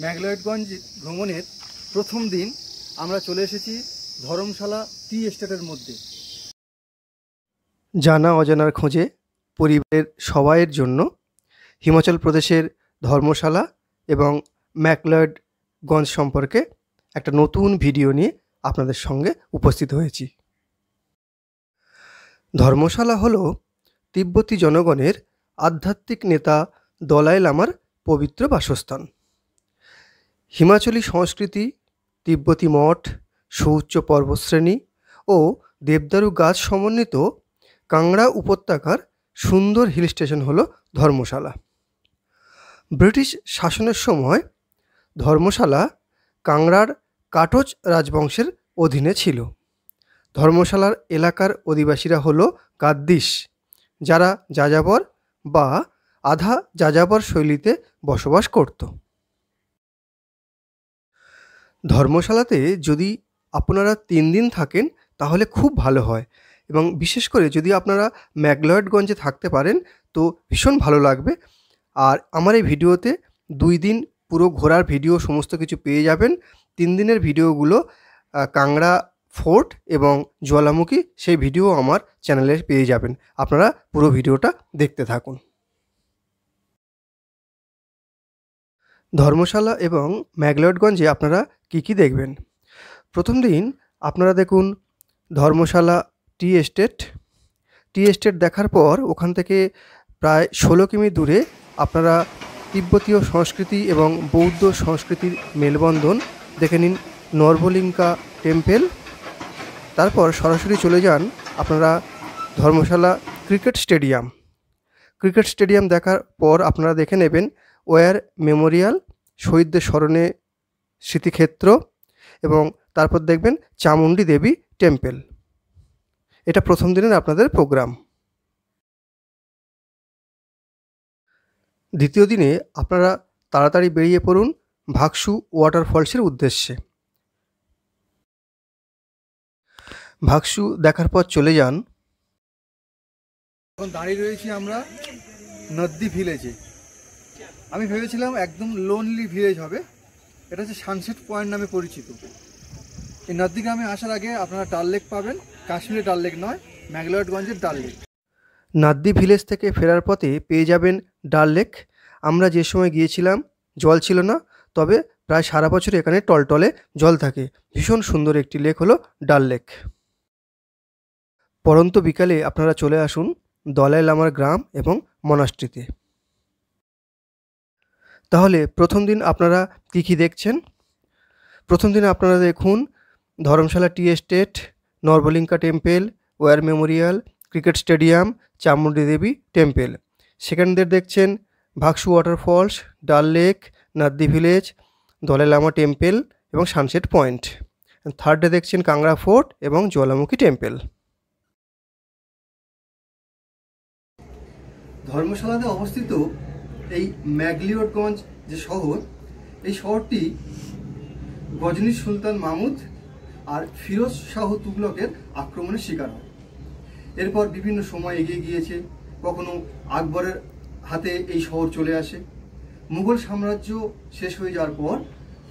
ম্যাগলয়েডগঞ্জ ভ্রমণের প্রথম দিন আমরা চলে এসেছি ধর্মশালা টি এস্টেটের মধ্যে। জানা অজানার খোঁজে পরিবারের সবাইয়ের জন্য হিমাচল প্রদেশের ধর্মশালা এবং ম্যাগলয়েডগঞ্জ সম্পর্কে একটা নতুন ভিডিও নিয়ে আপনাদের সঙ্গে উপস্থিত হয়েছি। ধর্মশালা হলো তিব্বতী জনগণের আধ্যাত্মিক নেতা দলাই লামার পবিত্র বাসস্থান। হিমাচলী সংস্কৃতি, তিব্বতী মঠ, সুউচ্চ পর্বতশ্রেণী ও দেবদারু গাছ সমন্বিত কাংড়া উপত্যকার সুন্দর হিল স্টেশন হলো ধর্মশালা। ব্রিটিশ শাসনের সময় ধর্মশালা কাংড়ার কাটোচ রাজবংশের অধীনে ছিল। ধর্মশালার এলাকার অধিবাসীরা হলো গাদ্দিস, যারা যাযাবর বা আধা যাযাবর শৈলীতে বসবাস করত। ধর্মশালাতে যদি আপনারা 3 দিন থাকেন তাহলে খুব ভালো হয়, এবং বিশেষ করে যদি আপনারা ম্যাগলয়েডগঞ্জে থাকতে পারেন তো ভীষণ ভালো লাগবে। আর আমার এই ভিডিওতে 2 দিন পুরো ঘোরার ভিডিও সমস্ত কিছু পেয়ে যাবেন। 3 দিনের ভিডিওগুলো কাংড়া ফোর্ট এবং জ্বালামুখী সেই ভিডিও আমার চ্যানেলে পেয়ে যাবেন। আপনারা পুরো ভিডিওটা দেখতে থাকুন। ধর্মশালা এবং ম্যাগলয়েডগঞ্জে আপনারা কি দেখবেন? প্রথম দিন আপনারা দেখুন Dharamshala tea estate. Tea estate দেখার পর ওখান থেকে প্রায় 16 কিমি দূরে আপনারা তিব্বতীয় সংস্কৃতি এবং বৌদ্ধ সংস্কৃতির মেলবন্ধন দেখে নিন, নরবলিঙ্কা টেম্পেল। তারপর সরাসরি চলে যান আপনারা ধর্মশালা ক্রিকেট স্টেডিয়াম। ক্রিকেট স্টেডিয়াম দেখার পর আপনারা দেখে নেবেন ওয়ার মেমোরিয়াল, শহীদদের স্মরণে স্মৃতিক্ষেত্র, এবং তারপর দেখবেন চামুণ্ডী দেবী টেম্পেল। এটা প্রথম দিনের আপনাদের প্রোগ্রাম। দ্বিতীয় দিনে আপনারা তাড়াতাড়ি বেরিয়ে পড়ুন ভাগসু ওয়াটারফলসের উদ্দেশ্যে। ভাগসু দেখার পর চলে যান, এখন দাঁড়িয়ে রয়েছি আমরা নদ্দি ভিলেজে। আমি ভেবেছিলাম একদম লোনলি ভিলেজ হবে, এটা হচ্ছে সানসেট পয়েন্ট নামে পরিচিত। এই নদ্দি গ্রামে আসার আগে আপনারা ডাল লেক পাবেন, কাশ্মীরের ডাল লেক নয়, ম্যাগলয়েডগঞ্জের ডাল লেক। নাদ্দি ভিলেজ থেকে ফেরার পথে পেয়ে যাবেন ডাল লেক। আমরা যে সময় গিয়েছিলাম জল ছিল না, তবে প্রায় সারা বছর এখানে টলটলে জল থাকে। ভীষণ সুন্দর একটি লেক হলো ডাল লেক। পরন্ত বিকালে আপনারা চলে আসুন দলাই লামার গ্রাম এবং মনাস্ট্রিতে। তাহলে প্রথম দিন আপনারা কি দেখছেন? প্রথম দিনে আপনারা দেখুন Dharamshala tea estate, Norbulingka temple, war memorial, cricket stadium, Chamundi Devi temple. Second day দেখছেন Bhagsu waterfalls, Dal lake, Naddi village, Dalai Lama temple এবং সানসেট পয়েন্ট। থার্ড ডে দেখছেন কাংড়া ফোর্ট এবং জ্বালামুখী টেম্পেল। ধর্মশালাতে অবস্থিত এই ম্যাগলয়েডগঞ্জ যে শহর, এই শহরটি গজনী সুলতান মাহমুদ আর ফিরোজ শাহ তুগলকের আক্রমণের শিকার হয়। এরপর বিভিন্ন সময় এগিয়ে গিয়েছে, কখনো আকবরের হাতে এই শহর চলে আসে। মুঘল সাম্রাজ্য শেষ হয়ে যাওয়ার পর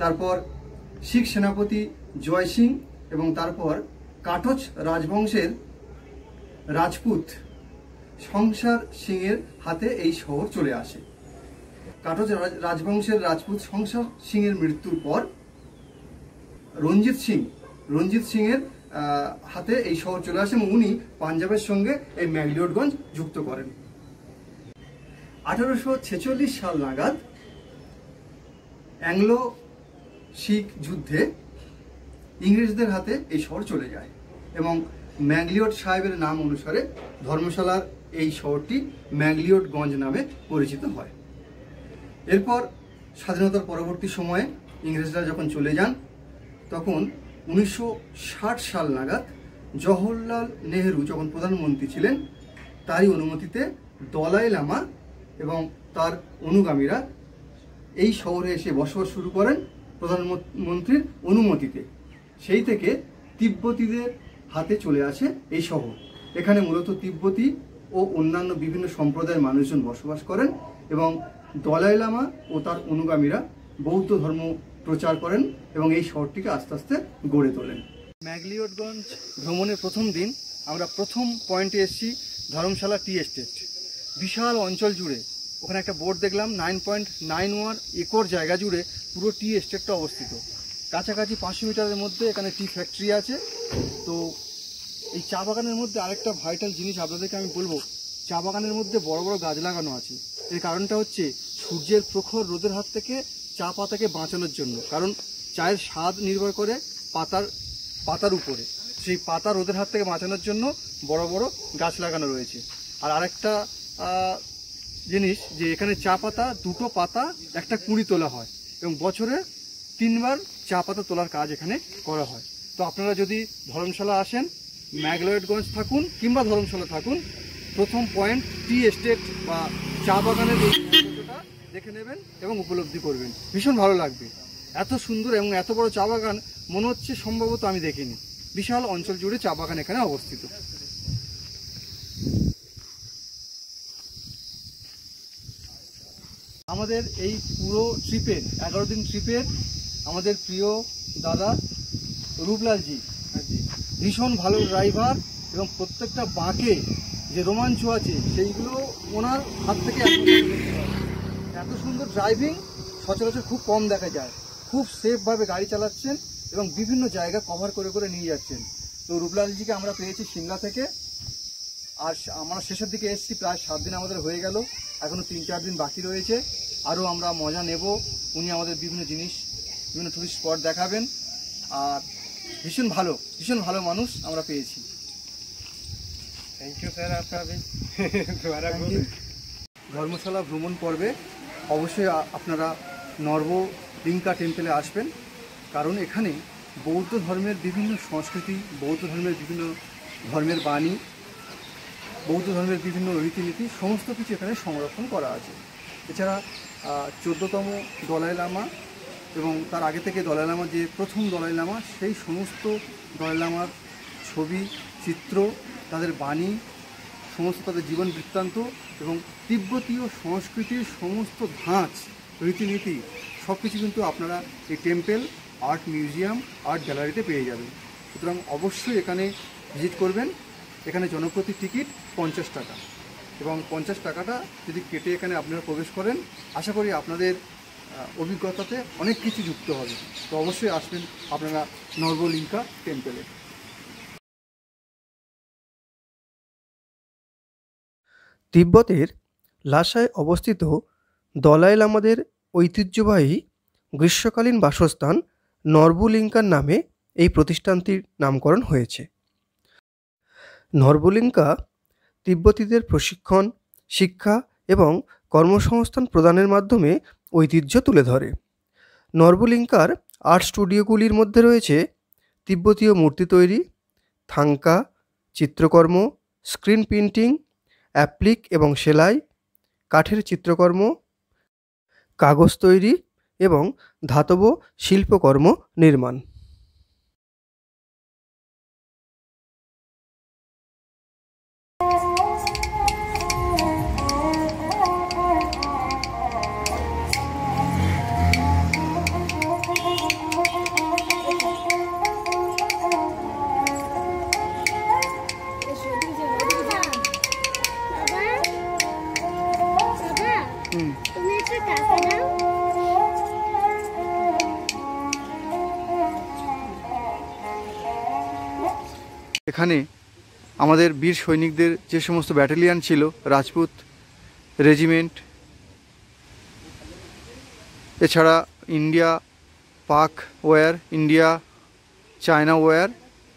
তারপর শিখ সেনাপতি জয় সিং এবং তারপর কাটোচ রাজবংশের রাজপুত সংসার সিংয়ের হাতে এই শহর চলে আসে। কাটোচ রাজবংশের রাজপুত সংসার সিংয়ের মৃত্যুর পর রঞ্জিত সিংয়ের হাতে এই শহর চলে আসে এবং উনি পাঞ্জাবের সঙ্গে এই ম্যাগলয়েডগঞ্জ যুক্ত করেন। 1846 সাল নাগাদ অ্যাংলো শিখ যুদ্ধে ইংরেজদের হাতে এই শহর চলে যায় এবং ম্যাগলিওড সাহেবের নাম অনুসারে ধর্মশালার এই শহরটি ম্যাগলয়েডগঞ্জ নামে পরিচিত হয়। এরপর স্বাধীনতার পরবর্তী সময়ে ইংরেজরা যখন চলে যান, তখন 1960 সাল নাগাদ জওহরলাল নেহেরু যখন প্রধানমন্ত্রী ছিলেন, তারই অনুমতিতে দলাই লামা এবং তার অনুগামীরা এই শহরে এসে বসবাস শুরু করেন প্রধানমন্ত্রীর অনুমতিতে। সেই থেকে তিব্বতীদের হাতে চলে আসে এই শহর। এখানে মূলত তিব্বতী ও অন্যান্য বিভিন্ন সম্প্রদায়ের মানুষজন বসবাস করেন এবং দলাই লামা ও তার অনুগামীরা বৌদ্ধ ধর্ম প্রচার করেন এবং এই শহরটিকে আস্তে আস্তে গড়ে তোলেন। ম্যাগলিওডগঞ্জ ভ্রমণের প্রথম দিন আমরা প্রথম পয়েন্টে এসেছি ধর্মশালা টি এস্টেট। বিশাল অঞ্চল জুড়ে ওখানে একটা বোর্ড দেখলাম 9.91 একর জায়গা জুড়ে পুরো টি এস্টেটটা অবস্থিত। কাছাকাছি 500 মিটারের মধ্যে এখানে টি ফ্যাক্টরি আছে। তো এই চা বাগানের মধ্যে আরেকটা ভাইটাল জিনিস আপনাদেরকে আমি বলবো, চা বাগানের মধ্যে বড় বড় গাছ লাগানো আছে। এর কারণটা হচ্ছে সূর্যের প্রখর রোদের হাত থেকে চা পাতাকে বাঁচানোর জন্য, কারণ চায়ের স্বাদ নির্ভর করে পাতার উপরে। সেই পাতা রোদের হাত থেকে বাঁচানোর জন্য বড় বড় গাছ লাগানো রয়েছে। আর আরেকটা জিনিস যে এখানে চা পাতা, দুটো পাতা একটা কুঁড়ি তোলা হয় এবং বছরে 3 বার চা পাতা তোলার কাজ এখানে করা হয়। তো আপনারা যদি ধর্মশালা আসেন, ম্যাগলিওডগঞ্জ থাকুন কিংবা ধর্মশালা থাকুন, প্রথম পয়েন্ট টি এস্টেট বা চা বাগানের দেখে নেবেন এবং উপলব্ধি করবেন, ভীষণ ভালো লাগবে। এত সুন্দর এবং এত বড় চা বাগান মনে হচ্ছে সম্ভবত আমি দেখিনি। বিশাল অঞ্চল জুড়ে চা বাগান এখানে অবস্থিত। আমাদের এই পুরো ট্রিপের 11 দিন ট্রিপের আমাদের প্রিয় দাদা রূপলালজি ভীষণ ভালো ড্রাইভার এবং প্রত্যেকটা বাঁকে যে রোমাঞ্চ আছে সেইগুলো ওনার হাত থেকে এত সুন্দর ড্রাইভিং সচরাচর খুব কম দেখা যায়। খুব সেফভাবে গাড়ি চালাচ্ছেন এবং বিভিন্ন জায়গা কভার করে করে নিয়ে যাচ্ছেন। তো রূপলালজিকে আমরা পেয়েছি সিমলা থেকে, আর আমরা শেষের দিকে এসেছি, প্রায় 7 দিন আমাদের হয়ে গেল, এখনও 3-4 দিন বাকি রয়েছে। আরও আমরা মজা নেব। উনি আমাদের বিভিন্ন জিনিস, বিভিন্ন টুরিস্ট স্পট দেখাবেন। আর ভীষণ ভালো মানুষ আমরা পেয়েছি। Thank you sir. ধর্মশালা ভ্রমণ পর্বে অবশ্যই আপনারা নর্বলিঙ্কা টেম্পেলে আসবেন, কারণ এখানে বৌদ্ধ ধর্মের বিভিন্ন সংস্কৃতি, বৌদ্ধ ধর্মের বিভিন্ন ধর্মের বাণী, বৌদ্ধ ধর্মের বিভিন্ন রীতিনীতি সমস্ত কিছু এখানে সংরক্ষণ করা আছে। এছাড়া 14তম দলাই লামা এবং তার আগে থেকে দলাই লামা, যে প্রথম দলাই লামা, সেই সমস্ত দলাই লামার ছবি, চিত্র, তাদের বাণী, সমস্ত তাদের জীবন বৃত্তান্ত এবং তিব্বতীয় সংস্কৃতির সমস্ত ধাঁচ, রীতিনীতি সব কিছু কিন্তু আপনারা এই টেম্পেল আর্ট মিউজিয়াম, আর্ট গ্যালারিতে পেয়ে যাবেন। সুতরাং অবশ্যই এখানে ভিজিট করবেন। এখানে জনপ্রতি টিকিট 50 টাকা এবং 50 টাকাটা যদি কেটে এখানে আপনারা প্রবেশ করেন, আশা করি আপনাদের অভিজ্ঞতাতে অনেক কিছু যুক্ত হবে। তো অবশ্যই আসবেন আপনারা নর্বলিঙ্কা টেম্পেলে। তিব্বতের লাসায় অবস্থিত দলাই লামাদের ঐতিহ্যবাহী গ্রীষ্মকালীন বাসস্থান নর্বলিঙ্কার নামে এই প্রতিষ্ঠানটির নামকরণ হয়েছে। নর্বলিঙ্কা তিব্বতীদের প্রশিক্ষণ, শিক্ষা এবং কর্মসংস্থান প্রদানের মাধ্যমে ঐতিহ্য তুলে ধরে। নর্বলিঙ্কার আর্ট স্টুডিওগুলির মধ্যে রয়েছে তিব্বতীয় মূর্তি তৈরি, থাঙ্কা, চিত্রকর্ম, স্ক্রিন প্রিন্টিং, অ্যাপ্লিক এবং সেলাই, কাঠের চিত্রকর্ম, কাগজ তৈরি এবং ধাতব শিল্পকর্ম নির্মাণ। এখানে আমাদের বীর সৈনিকদের যে সমস্ত ব্যাটালিয়ান ছিল, রাজপুত রেজিমেন্ট, এছাড়া ইন্ডিয়া পাক ওয়্যার, ইন্ডিয়া চায়না ওয়্যার,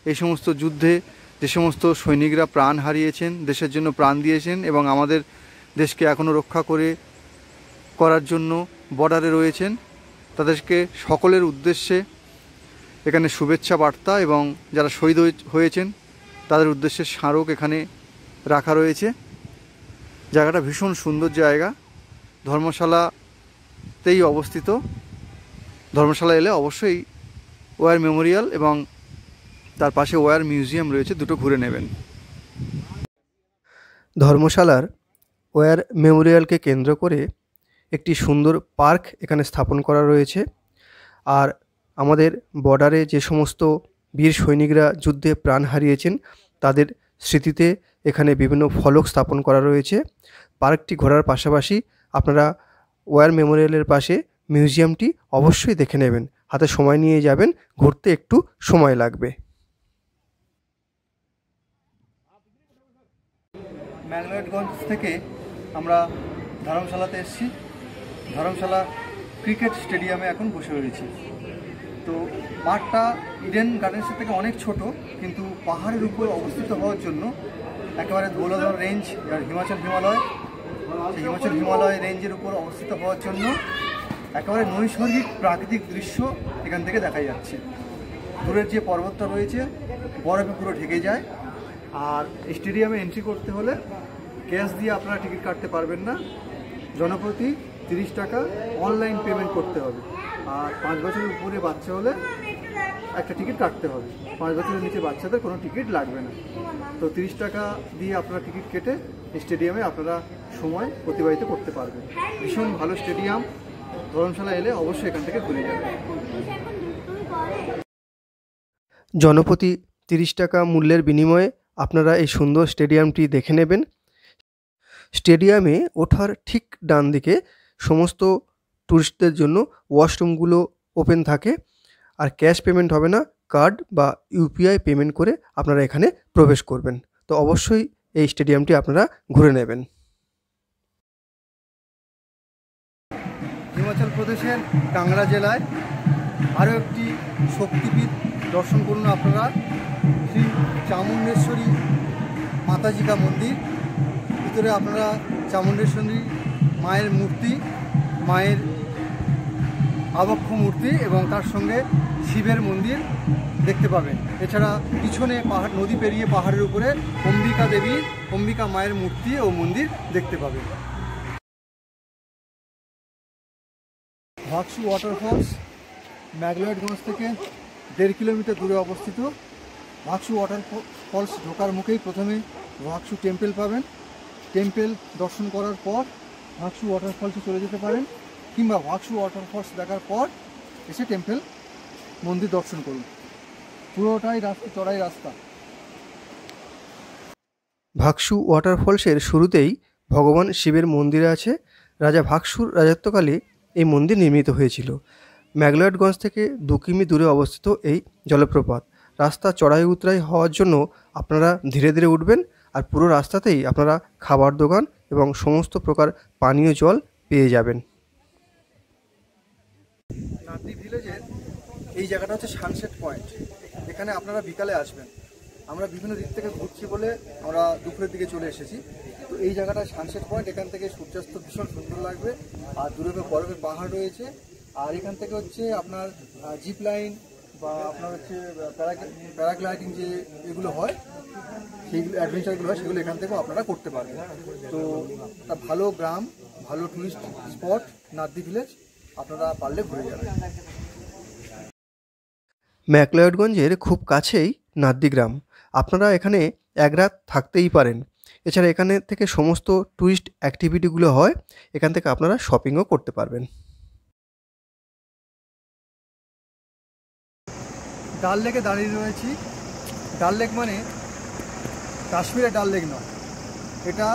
এই সমস্ত যুদ্ধে যে সমস্ত সৈনিকরা প্রাণ হারিয়েছেন, দেশের জন্য প্রাণ দিয়েছেন এবং আমাদের দেশকে এখনও রক্ষা করার জন্য বর্ডারে রয়েছেন, তাদেরকে সকলের উদ্দেশ্যে এখানে শুভেচ্ছা বার্তা এবং যারা শহীদ হয়েছেন তাদের উদ্দেশ্যে স্মারক এখানে রাখা রয়েছে। জায়গাটা ভীষণ সুন্দর জায়গা, ধর্মশালাতেই অবস্থিত। ধর্মশালা এলে অবশ্যই ওয়্যার মেমোরিয়াল এবং তার পাশে ওয়্যার মিউজিয়াম রয়েছে, দুটো ঘুরে নেবেন। ধর্মশালার ওয়্যার মেমোরিয়ালকে কেন্দ্র করে একটি সুন্দর পার্ক এখানে স্থাপন করা রয়েছে। আর আমাদের বর্ডারে যে সমস্ত বীর সৈনিকরা যুদ্ধে প্রাণ হারিয়েছেন তাদের স্মৃতিতে এখানে বিভিন্ন ফলক স্থাপন করা রয়েছে। পার্কটি ঘোরার পাশাপাশি আপনারা ওয়ার মেমোরিয়ালের পাশে মিউজিয়ামটি অবশ্যই দেখে নেবেন। হাতে সময় নিয়ে যাবেন, ঘুরতে একটু সময় লাগবে। ম্যাগলয়েডগঞ্জ থেকে আমরা ধর্মশালাতে এসেছি। ধর্মশালা ক্রিকেট স্টেডিয়ামে এখন বসে রয়েছি। তো মাঠটা ইডেন গার্ডেন্সের থেকে অনেক ছোট, কিন্তু পাহাড়ের উপর অবস্থিত হওয়ার জন্য একেবারে ধৌলাধর রেঞ্জ আর হিমাচল হিমালয় রেঞ্জের উপর অবস্থিত হওয়ার জন্য একেবারে নৈসর্গিক প্রাকৃতিক দৃশ্য এখান থেকে দেখা যাচ্ছে। দূরের যে পর্বতটা রয়েছে বরফে পুরো ঢেকে যায়। আর স্টেডিয়ামে এন্ট্রি করতে হলে ক্যাশ দিয়ে আপনারা টিকিট কাটতে পারবেন না, জনপ্রতি 30 টাকা অনলাইন পেমেন্ট করতে হবে। আর 5 বছরের উপরে বাচ্চা হলে একটা টিকিট কাটতে হবে। 5 বছরের নিচে বাচ্চাদের কোনো টিকিট লাগবে না। তো 30 টাকা দিয়ে আপনারা টিকিট কেটে স্টেডিয়ামে আপনারা সময় অতিবাহিত করতে পারবেন। ভীষণ ভালো স্টেডিয়াম, ধর্মশালা এলে অবশ্যই এখান থেকে ঘুরে যাবেন। জনপ্রতি 30 টাকা মূল্যের বিনিময়ে আপনারা এই সুন্দর স্টেডিয়ামটি দেখে নেবেন। স্টেডিয়ামে ওঠার ঠিক ডান দিকে সমস্ত টুরিস্টদের জন্য ওয়াশরুমগুলো ওপেন থাকে। আর ক্যাশ পেমেন্ট হবে না, কার্ড বা ইউপিআই পেমেন্ট করে আপনারা এখানে প্রবেশ করবেন। তো অবশ্যই এই স্টেডিয়ামটি আপনারা ঘুরে নেবেন। হিমাচল প্রদেশের কাংড়া জেলায় আরও একটি শক্তিপীঠ দর্শন করুন আপনারা, শ্রী চামুণ্ডেশ্বরী মাতাজি কা মন্দির। ভিতরে আপনারা চামুণ্ডেশ্বরী মায়ের মূর্তি, মায়ের আবক্ষ মূর্তি এবং তার সঙ্গে শিবের মন্দির দেখতে পাবেন। এছাড়া পিছনে পাহাড়, নদী পেরিয়ে পাহাড়ের উপরে অম্বিকা দেবী, অম্বিকা মায়ের মূর্তি ও মন্দির দেখতে পাবেন। ভাগসু ওয়াটারফলস ম্যাগলয়েডগঞ্জ থেকে 1.5 কিলোমিটার দূরে অবস্থিত। ভাগসু ওয়াটারফলস ঢোকার মুখেই প্রথমে ভাগসু টেম্পল পাবেন। টেম্পল দর্শন করার পর ভাগসু ওয়াটারফলসে চলে যেতে পারেন, কিংবা ভাগসু ওয়াটারফলস দেখার পর এসে টেম্পল মন্দির দর্শন করুন। পুরোটাই চড়াই রাস্তা। ভাগসু ওয়াটারফলসের শুরুতেই ভগবান শিবের মন্দির আছে। রাজা ভাগসুর রাজত্বকালে এই মন্দির নির্মিত হয়েছিল। ম্যাগলয়েডগঞ্জ থেকে 2 কিমি দূরে অবস্থিত এই জলপ্রপাত। রাস্তা চড়াই উতরাই হওয়ার জন্য আপনারা ধীরে ধীরে উঠবেন। আর পুরো রাস্তাতেই আপনারা খাবার দোকান এবং সমস্ত প্রকার পানীয় জল পেয়ে যাবেন। নাদ্রি ভিলেজের এই জায়গাটা হচ্ছে সানসেট পয়েন্ট। এখানে আপনারা বিকালে আসবেন। আমরা বিভিন্ন দিক থেকে ঘুরছি বলে আমরা দুপুরের দিকে চলে এসেছি। তো এই জায়গাটা সানসেট পয়েন্ট, এখান থেকে সূর্যাস্ত ভীষণ সুন্দর লাগবে। আর দূরে বরফের পাহাড় রয়েছে। আর এখান থেকে হচ্ছে আপনার জিপ লাইন বা আপনার হচ্ছে প্যারাগ্লাইডিং যে এগুলো হয়, সেইগুলো অ্যাডভেঞ্চারগুলো হয়, সেগুলো এখান থেকেও আপনারা করতে পারবেন। তো একটা ভালো গ্রাম, ভালো টুরিস্ট স্পট নাদ্রি ভিলেজ, আপনারা পারলে ঘুরে যাবেন। ম্যাগলয়েডগঞ্জের খুব কাছেই নাদ্রি গ্রাম। আপনারা এখানে এক রাত থাকতেই পারেন। এছাড়া এখানে থেকে সমস্ত টুরিস্ট অ্যাক্টিভিটিগুলো হয়। এখান থেকে আপনারা শপিংও করতে পারবেন। ডাল লেকে দাঁড়িয়ে রয়েছি। ডাল লেক মানে কাশ্মীরের ডাল লেক নয়, এটা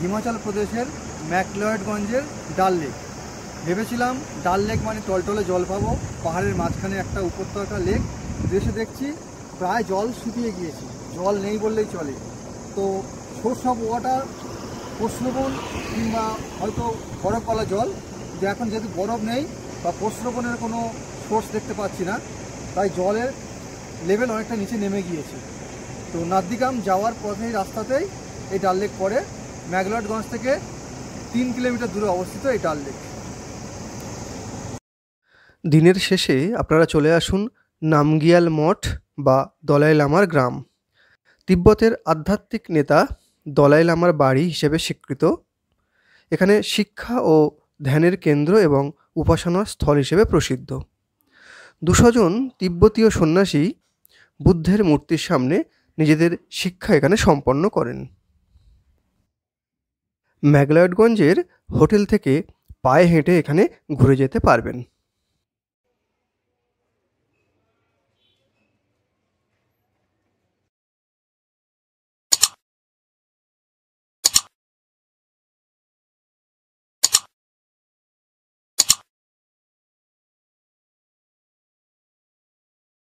হিমাচল প্রদেশের ম্যাগলয়েডগঞ্জের ডাল লেক। ভেবেছিলাম ডাল লেক মানে টলটলে জল পাবো, পাহাড়ের মাঝখানে একটা উপত্যকা লেক। দেশে দেখছি প্রায় জল শুকিয়ে গিয়েছে, জল নেই বললেই চলে। তো সোর্স অফ ওয়াটার প্রস্রবণ কিংবা হয়তো বরফওয়ালা জল, যে এখন যেহেতু বরফ নেই বা প্রস্রবণের কোনো সোর্স দেখতে পাচ্ছি না, তাই জলের লেভেল অনেকটা নিচে নেমে গিয়েছে। তো নাদ্রিগ্রাম যাওয়ার পথেই রাস্তাতেই এই ডাল লেক পড়ে। ম্যাগলয়েডগঞ্জ থেকে 3 কিলোমিটার দূরে অবস্থিত এই ডাল লেক। দিনের শেষে আপনারা চলে আসুন নামগিয়াল মঠ বা দলাই লামার গ্রাম। তিব্বতের আধ্যাত্মিক নেতা দলাই লামার বাড়ি হিসেবে স্বীকৃত। এখানে শিক্ষা ও ধ্যানের কেন্দ্র এবং উপাসনার স্থল হিসেবে প্রসিদ্ধ। 200 জন তিব্বতীয় সন্ন্যাসী বুদ্ধের মূর্তির সামনে নিজেদের শিক্ষা এখানে সম্পন্ন করেন। ম্যাগলয়েডগঞ্জের হোটেল থেকে পায়ে হেঁটে এখানে ঘুরে যেতে পারবেন।